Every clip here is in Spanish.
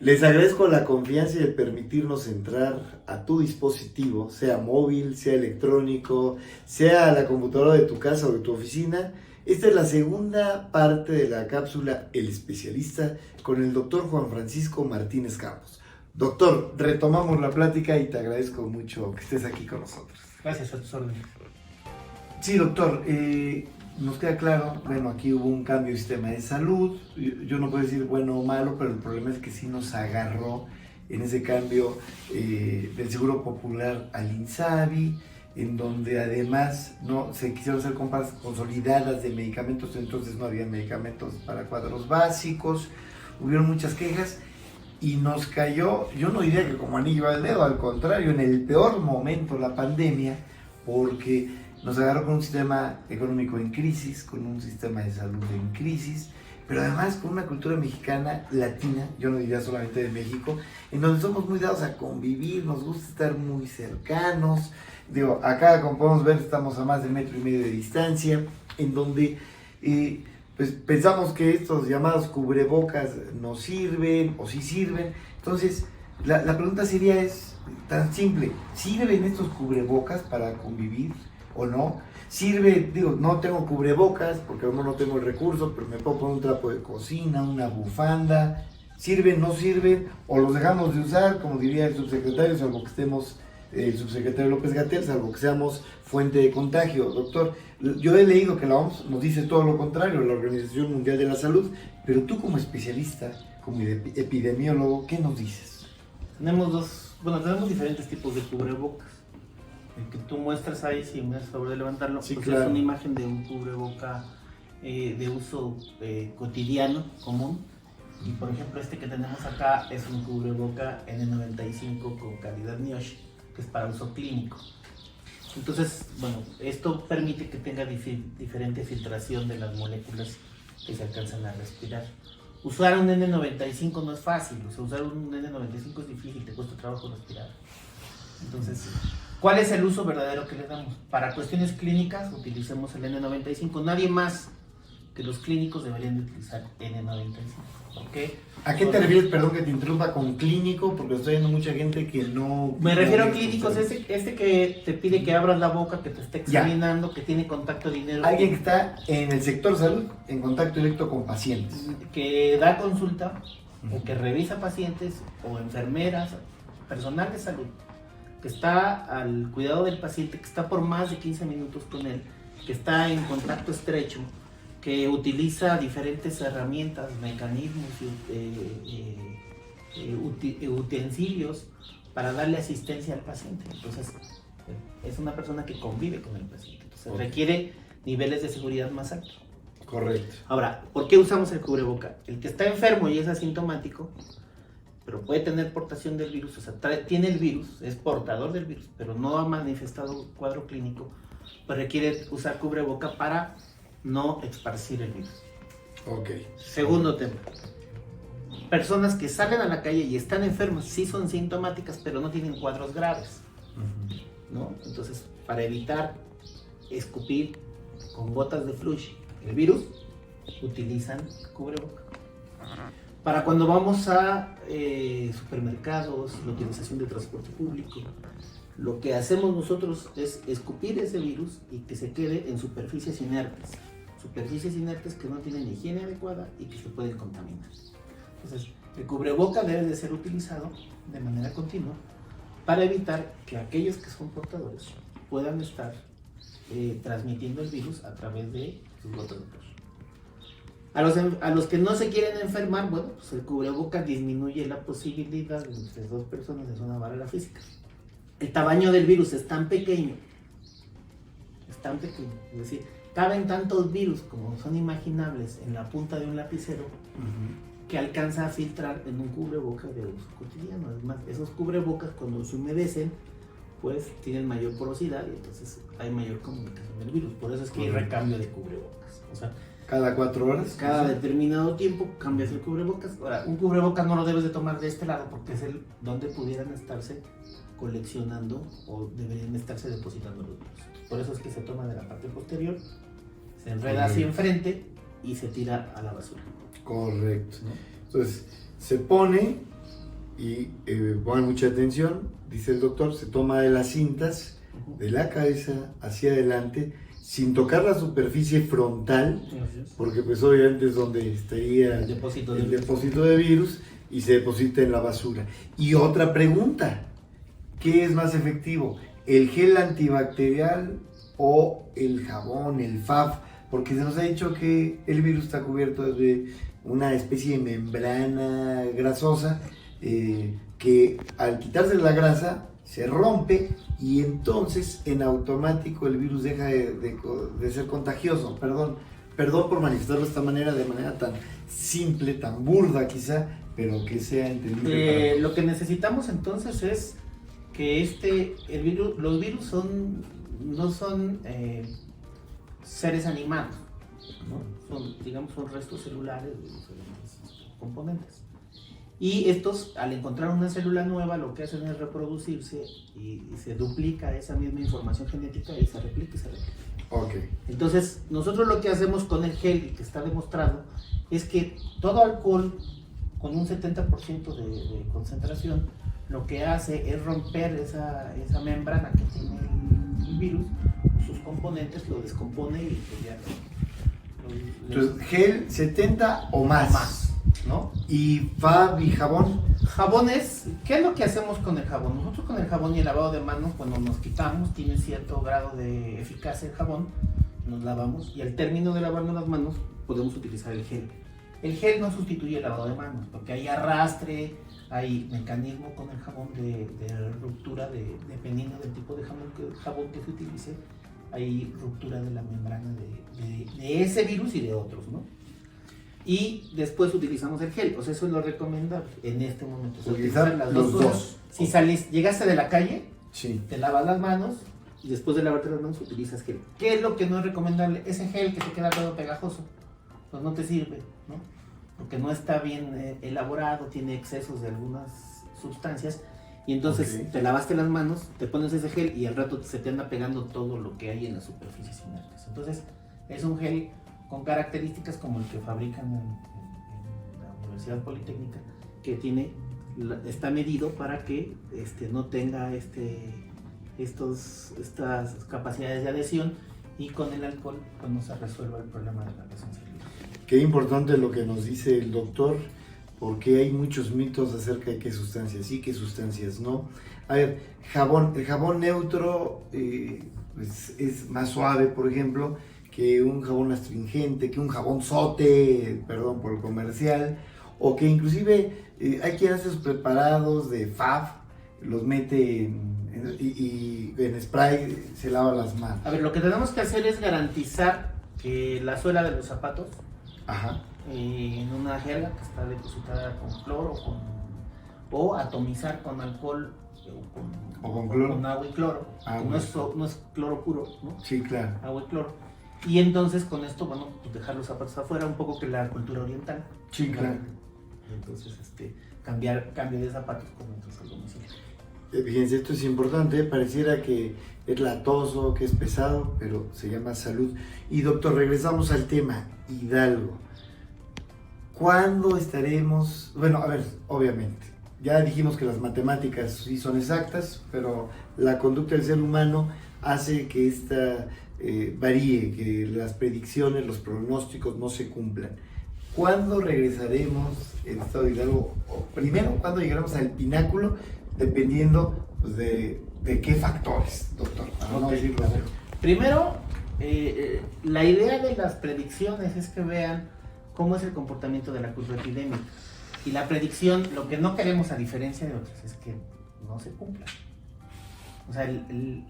Les agradezco la confianza y el permitirnos entrar a tu dispositivo, sea móvil, sea electrónico, sea la computadora de tu casa o de tu oficina. Esta es la segunda parte de la cápsula El Especialista con el doctor Juan Francisco Martínez Campos. Doctor, retomamos la plática y te agradezco mucho que estés aquí con nosotros. Gracias, a tus órdenes. Sí, doctor, nos queda claro, bueno, aquí hubo un cambio de sistema de salud, yo no puedo decir bueno o malo, pero el problema es que sí nos agarró en ese cambio del Seguro Popular al INSABI, en donde además no se quisieron hacer compras consolidadas de medicamentos, entonces no había medicamentos para cuadros básicos, hubieron muchas quejas y nos cayó, yo no diría que como anillo al dedo, al contrario, en el peor momento la pandemia, porque nos agarró con un sistema económico en crisis, con un sistema de salud en crisis, pero además con una cultura mexicana latina, yo no diría solamente de México, en donde somos muy dados a convivir, nos gusta estar muy cercanos. Digo, acá como podemos ver estamos a más de 1,5 metros de distancia, en donde pues pensamos que estos llamados cubrebocas no sirven o sí sirven. Entonces la pregunta sería es tan simple, ¿sirven estos cubrebocas para convivir o no? Sirve, digo, no tengo cubrebocas porque no tengo el recurso, pero me puedo poner un trapo de cocina, una bufanda. ¿Sirven, no sirven? ¿O los dejamos de usar, como diría el subsecretario, salvo que estemos, el subsecretario López-Gatell, salvo que seamos fuente de contagio? Doctor, yo he leído que la OMS nos dice todo lo contrario, la Organización Mundial de la Salud, pero tú como especialista, como epidemiólogo, ¿qué nos dices? Tenemos diferentes tipos de cubrebocas. El que tú muestras ahí, si me das favor de levantarlo, sí, pues claro. Es una imagen de un cubreboca de uso cotidiano, común. Y por ejemplo, este que tenemos acá es un cubreboca N95 con calidad NIOSH, que es para uso clínico. Entonces, bueno, esto permite que tenga diferente filtración de las moléculas que se alcanzan a respirar. Usar un N95 no es fácil, o sea, usar un N95 es difícil, te cuesta trabajo respirar. Entonces, ¿cuál es el uso verdadero que le damos? Para cuestiones clínicas, utilicemos el N95. Nadie más que los clínicos deberían de utilizar N95. ¿Okay? ¿A qué te refieres, perdón que te interrumpa, con clínico? Porque estoy viendo mucha gente que no... Me refiero a clínicos, este que te pide que abras la boca, que te esté examinando, que tiene contacto directo. Alguien que está en el sector salud, en contacto directo con pacientes. Que da consulta, o que revisa pacientes, o enfermeras, personal de salud, que está al cuidado del paciente, que está por más de 15 minutos con él, que está en contacto estrecho, que utiliza diferentes herramientas, mecanismos, utensilios para darle asistencia al paciente. Entonces, es una persona que convive con el paciente. Entonces, requiere niveles de seguridad más altos. Correcto. Ahora, ¿por qué usamos el cubreboca? El que está enfermo y es asintomático, pero puede tener portación del virus, o sea, tiene el virus, es portador del virus, pero no ha manifestado cuadro clínico, pues requiere usar cubreboca para no esparcir el virus. Ok. Segundo tema, personas que salen a la calle y están enfermas, sí son sintomáticas, pero no tienen cuadros graves, ¿no? Entonces, para evitar escupir con gotas de flush el virus, utilizan cubreboca. Para cuando vamos a supermercados, la utilización de transporte público, lo que hacemos nosotros es escupir ese virus y que se quede en superficies inertes que no tienen higiene adecuada y que se pueden contaminar. Entonces, el cubreboca debe de ser utilizado de manera continua para evitar que aquellos que son portadores puedan estar transmitiendo el virus a través de sus gotas de flujo. A los que no se quieren enfermar, bueno, pues el cubreboca disminuye la posibilidad de entre dos personas de una barrera física. El tamaño del virus es tan pequeño, es decir, caben tantos virus como son imaginables en la punta de un lapicero, que alcanza a filtrar en un cubreboca de uso cotidiano. Además, esos cubrebocas cuando se humedecen, pues tienen mayor porosidad y entonces hay mayor comunicación del virus. Por eso es que hay recambio de cubrebocas. O sea, ¿cada 4 horas? Cada determinado tiempo cambias el cubrebocas. Ahora, un cubrebocas no lo debes de tomar de este lado porque es el donde pudieran estarse coleccionando o deberían estarse depositando los virus. Por eso es que se toma de la parte posterior, se enreda hacia enfrente y se tira a la basura. Correcto. Entonces, se pone Y pongan mucha atención, dice el doctor, se toma de las cintas de la cabeza hacia adelante sin tocar la superficie frontal, porque pues obviamente es donde estaría el depósito de virus y se deposita en la basura. Y otra pregunta, ¿qué es más efectivo? ¿El gel antibacterial o el jabón, el FAB? Porque se nos ha dicho que el virus está cubierto de una especie de membrana grasosa que al quitarse la grasa se rompe y entonces en automático el virus deja de ser contagioso. Perdón por manifestarlo de esta manera, de manera tan simple, tan burda quizá, pero que sea entendible. Lo que necesitamos entonces es que los virus no son seres animados, ¿no? Son restos celulares de diferentes componentes. Y estos, al encontrar una célula nueva, lo que hacen es reproducirse y se duplica esa misma información genética y se replica y se replica. Okay. Entonces, nosotros lo que hacemos con el gel, que está demostrado, es que todo alcohol con un 70% de concentración, lo que hace es romper esa membrana que tiene el virus, sus componentes, lo descompone y pues ya. Entonces, gel 70 o más. ¿No? ¿Y FAB y jabón? Jabones, ¿qué es lo que hacemos con el jabón? Nosotros con el jabón y el lavado de manos, cuando nos quitamos, tiene cierto grado de eficacia el jabón, nos lavamos y al término de lavarnos las manos podemos utilizar el gel. El gel no sustituye el lavado de manos, porque hay arrastre, hay mecanismo con el jabón de ruptura, dependiendo del tipo de jabón que se utilice, hay ruptura de la membrana de ese virus y de otros, ¿no? Y después utilizamos el gel, pues eso es lo recomendable en este momento. Utilizar las dos. Si llegaste de la calle, sí, te lavas las manos y después de lavarte las manos utilizas gel. ¿Qué es lo que no es recomendable? Ese gel que te queda todo pegajoso, pues no te sirve, ¿no? Porque no está bien elaborado, tiene excesos de algunas sustancias y entonces te lavaste las manos, te pones ese gel y al rato se te anda pegando todo lo que hay en las superficies inertes. Entonces es un gel con características como el que fabrican en la Universidad Politécnica, que está medido para que no tenga estas capacidades de adhesión y con el alcohol pues no se resuelva el problema de la presencia libre. Qué importante lo que nos dice el doctor, porque hay muchos mitos acerca de qué sustancias sí, qué sustancias no. A ver, el jabón neutro pues es más suave, por ejemplo, que un jabón astringente, que un jabón sote, perdón por el comercial, o que inclusive hay quien hace sus preparados de FAB, los mete y en spray se lava las manos. A ver, lo que tenemos que hacer es garantizar que la suela de los zapatos, en una jerga que está depositada con cloro o atomizar con alcohol o con cloro, con agua y cloro, no es cloro puro, ¿no? Sí, claro. Agua y cloro. Y entonces con esto, bueno, pues dejar los zapatos afuera, un poco que la cultura oriental. Sí, claro. Entonces, cambio de zapatos cuando entras al domicilio. Fíjense, esto es importante, pareciera que es latoso, que es pesado, pero se llama salud. Y doctor, regresamos al tema, Hidalgo. ¿Cuándo estaremos? Bueno, a ver, obviamente, ya dijimos que las matemáticas sí son exactas, pero la conducta del ser humano hace que esta varíe, que las predicciones, los pronósticos no se cumplan. ¿Cuándo regresaremos el estado de Hidalgo? O primero, ¿cuándo llegaremos al pináculo? Dependiendo pues, de qué factores, doctor, para no decirlo. Primero, la idea de las predicciones es que vean cómo es el comportamiento de la curva epidémica. Y la predicción, lo que no queremos a diferencia de otras, es que no se cumpla. O sea,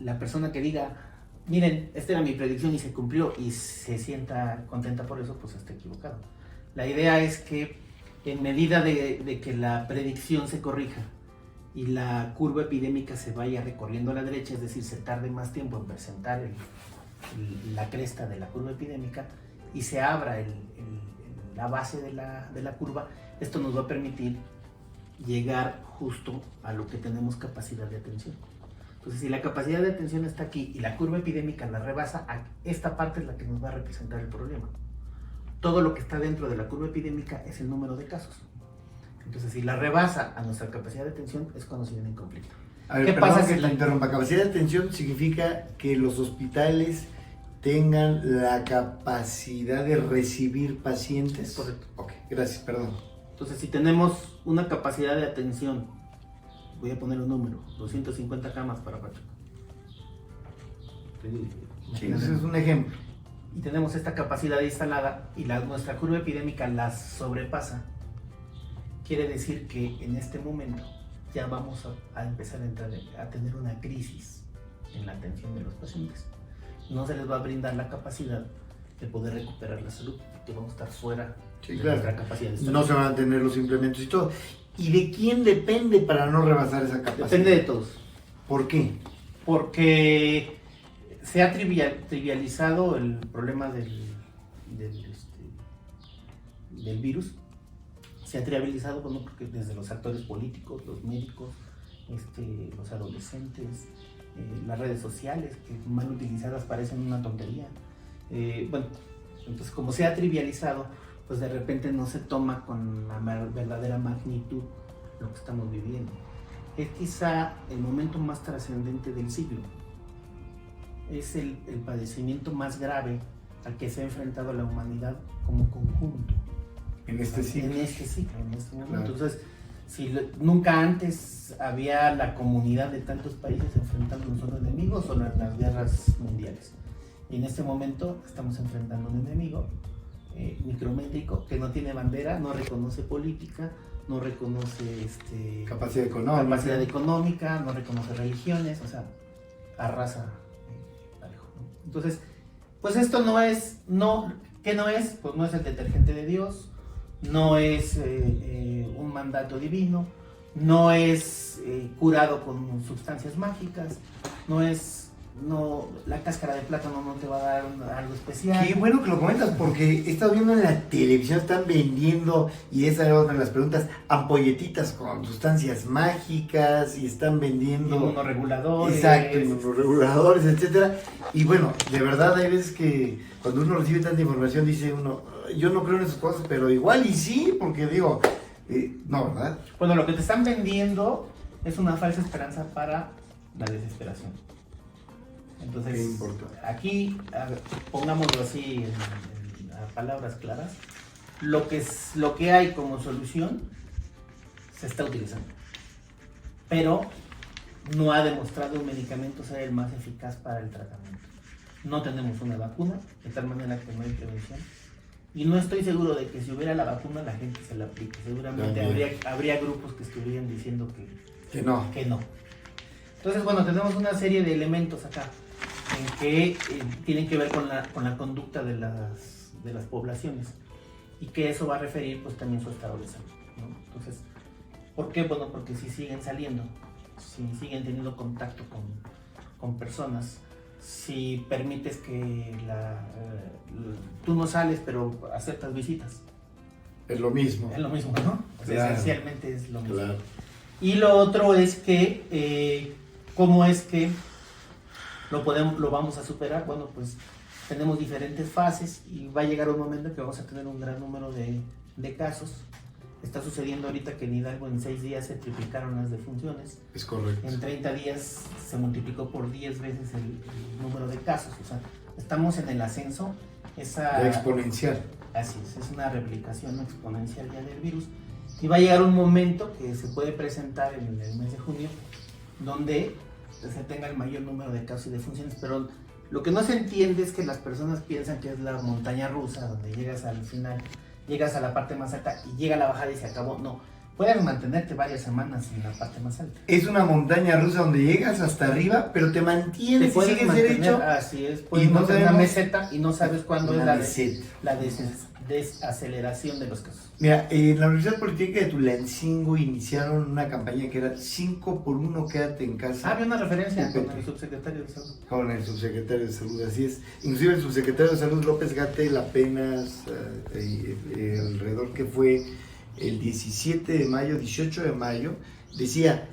la persona que diga, miren, esta era mi predicción y se cumplió y se sienta contenta por eso, pues está equivocado. La idea es que en medida de que la predicción se corrija y la curva epidémica se vaya recorriendo a la derecha, es decir, se tarde más tiempo en presentar la cresta de la curva epidémica y se abra la base de la curva, esto nos va a permitir llegar justo a lo que tenemos capacidad de atención. Entonces, si la capacidad de atención está aquí y la curva epidémica la rebasa, esta parte es la que nos va a representar el problema. Todo lo que está dentro de la curva epidémica es el número de casos. Entonces, si la rebasa a nuestra capacidad de atención, es cuando se viene en conflicto. A ver, ¿Qué perdón pasa que si te interrumpa. Capacidad de atención significa que los hospitales tengan la capacidad de recibir pacientes. Es correcto. Ok, gracias, perdón. Entonces, si tenemos una capacidad de atención, voy a poner un número, 250 camas para Pachuca. Sí, ese es un ejemplo. Y tenemos esta capacidad instalada y nuestra curva epidémica la sobrepasa. Quiere decir que en este momento ya vamos a empezar a tener una crisis en la atención de los pacientes. No se les va a brindar la capacidad de poder recuperar la salud, porque vamos a estar fuera de nuestra capacidad de salud. No se van a tener los implementos y todo. ¿Y de quién depende para no rebasar esa capacidad? Depende de todos. ¿Por qué? Porque se ha trivializado el problema del virus. Se ha trivializado, bueno, porque desde los actores políticos, los médicos, los adolescentes, las redes sociales, que mal utilizadas parecen una tontería. Bueno, entonces como se ha trivializado, pues de repente no se toma con la verdadera magnitud lo que estamos viviendo. Es quizá el momento más trascendente del siglo. Es el padecimiento más grave al que se ha enfrentado la humanidad como conjunto. En este siglo. En este siglo, en este momento. Claro. Entonces, si nunca antes había la comunidad de tantos países enfrentando un solo enemigo, son las guerras mundiales. Y en este momento estamos enfrentando un enemigo micrométrico que no tiene bandera, no reconoce política, no reconoce Capacidad económica, no reconoce religiones, o sea, arrasa parejo, ¿no? Entonces, pues esto ¿qué no es? Pues no es el detergente de Dios, no es un mandato divino, no es curado con sustancias mágicas, la cáscara de plátano no te va a dar algo especial. Qué bueno que lo comentas, porque he estado viendo en la televisión, están vendiendo, y esa era otra de las preguntas, ampolletitas con sustancias mágicas, y están vendiendo inmunoreguladores. Exacto, inmunoreguladores, etcétera. Y bueno, de verdad hay veces que cuando uno recibe tanta información dice uno, yo no creo en esas cosas, pero igual y sí, porque digo, no, ¿verdad? Bueno, lo que te están vendiendo es una falsa esperanza para la desesperación. Entonces, aquí, pongámoslo así a palabras claras, lo que hay como solución se está utilizando, pero no ha demostrado un medicamento ser el más eficaz para el tratamiento. No tenemos una vacuna, de tal manera que no hay prevención. Y no estoy seguro de que si hubiera la vacuna la gente se la aplique. Seguramente habría grupos que estuvieran diciendo que no. Entonces, bueno, tenemos una serie de elementos acá en que tienen que ver con la conducta de las poblaciones y que eso va a referir pues también su estado de salud, ¿no? Entonces, ¿por qué? Bueno, porque si siguen saliendo, si siguen teniendo contacto con personas, si permites que tú no sales pero aceptas visitas. Es lo mismo. Es lo mismo, ¿no? O sea, claro. Esencialmente es lo mismo. Claro. Y lo otro es que, ¿cómo es que lo vamos a superar? Bueno, pues tenemos diferentes fases y va a llegar un momento en que vamos a tener un gran número de casos. Está sucediendo ahorita que en Hidalgo en 6 días se triplicaron las defunciones. Es correcto. En 30 días se multiplicó por 10 veces el número de casos. O sea, estamos en el ascenso. Exponencial. Así es una replicación exponencial ya del virus. Y va a llegar un momento que se puede presentar en el mes de junio, donde se tenga el mayor número de casos y defunciones. Pero lo que no se entiende es que las personas piensan que es la montaña rusa, donde llegas al final, llegas a la parte más alta y llega la bajada y se acabó. No, puedes mantenerte varias semanas en la parte más alta. Es una montaña rusa donde llegas hasta arriba, pero te mantienes Te puedes y sigues mantener, derecho. así es, puedes y no mantener una tenemos meseta y no sabes cuándo es la desaceleración de los casos. Mira, en la Universidad Politécnica de Tulancingo iniciaron una campaña que era 5x1, quédate en casa. Había una referencia con el subsecretario de Salud. Con el subsecretario de Salud, así es. Inclusive el subsecretario de Salud, López Gatell, apenas alrededor que fue el 17 de mayo, 18 de mayo, decía,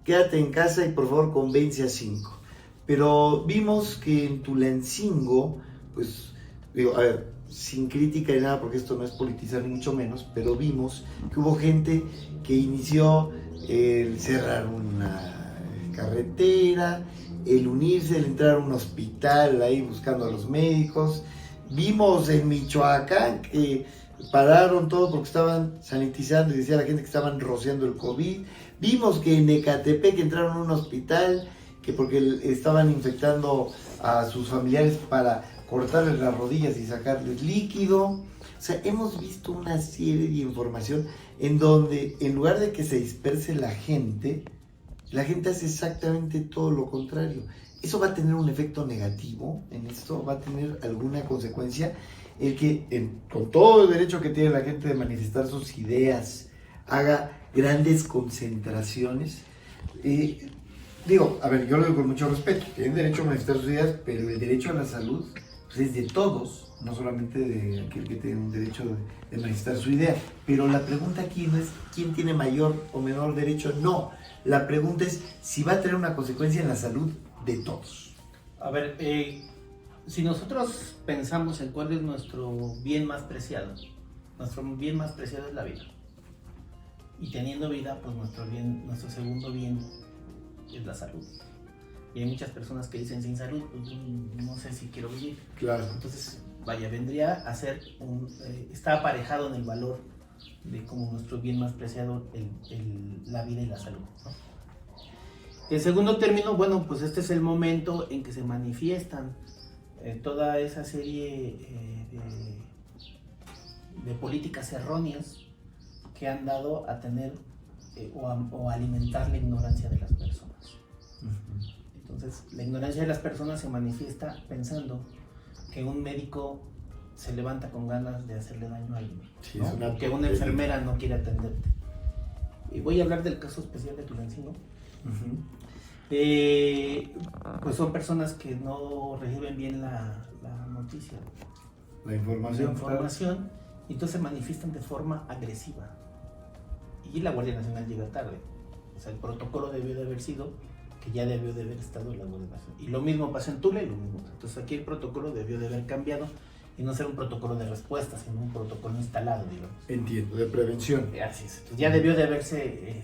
quédate en casa y por favor convence a 5. Pero vimos que en Tulancingo, pues, digo, a ver, sin crítica ni nada, porque esto no es politizar ni mucho menos, pero vimos que hubo gente que inició el cerrar una carretera, el unirse, el entrar a un hospital ahí buscando a los médicos. Vimos en Michoacán que pararon todo porque estaban sanitizando y decía la gente que estaban rociando el COVID. Vimos que en Ecatepec entraron a un hospital que porque estaban infectando a sus familiares para cortarles las rodillas y sacarles líquido. O sea, hemos visto una serie de información en donde en lugar de que se disperse la gente hace exactamente todo lo contrario. Eso va a tener un efecto negativo en esto, va a tener alguna consecuencia. El que, con todo el derecho que tiene la gente de manifestar sus ideas, haga grandes concentraciones. Digo, a ver, yo lo digo con mucho respeto, tienen derecho a manifestar sus ideas, pero el derecho a la salud pues, es de todos, no solamente de aquel que tiene un derecho de manifestar su idea. Pero la pregunta aquí no es quién tiene mayor o menor derecho, no. La pregunta es si va a tener una consecuencia en la salud de todos. A ver, si nosotros pensamos en cuál es nuestro bien más preciado es la vida. Y teniendo vida, pues nuestro segundo bien es la salud. Y hay muchas personas que dicen sin salud, pues no sé si quiero vivir. Claro. Entonces, vendría a ser está aparejado en el valor de como nuestro bien más preciado, la vida y la salud, ¿no? En segundo término, bueno, pues este es el momento en que se manifiestan toda esa serie de políticas erróneas que han dado a tener o a alimentar la ignorancia de las personas. Entonces, la ignorancia de las personas se manifiesta pensando que un médico se levanta con ganas de hacerle daño a alguien, sí, ¿no? Que una enfermera no quiere atenderte. Y voy a hablar del caso especial de Tulancingo. Pues son personas que no reciben bien la noticia, la información, y entonces se manifiestan de forma agresiva. Y la Guardia Nacional llega tarde. O sea, el protocolo debió de haber sido que ya debió de haber estado la Guardia Nacional. Y lo mismo pasa en Tula y lo mismo. Entonces aquí el protocolo debió de haber cambiado y no ser un protocolo de respuesta, sino un protocolo instalado, digamos. Entiendo, de prevención. Así es. Entonces ya debió de haberse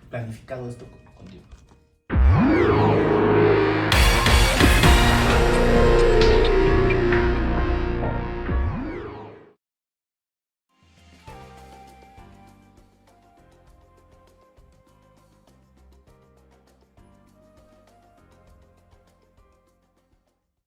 planificado esto con tiempo.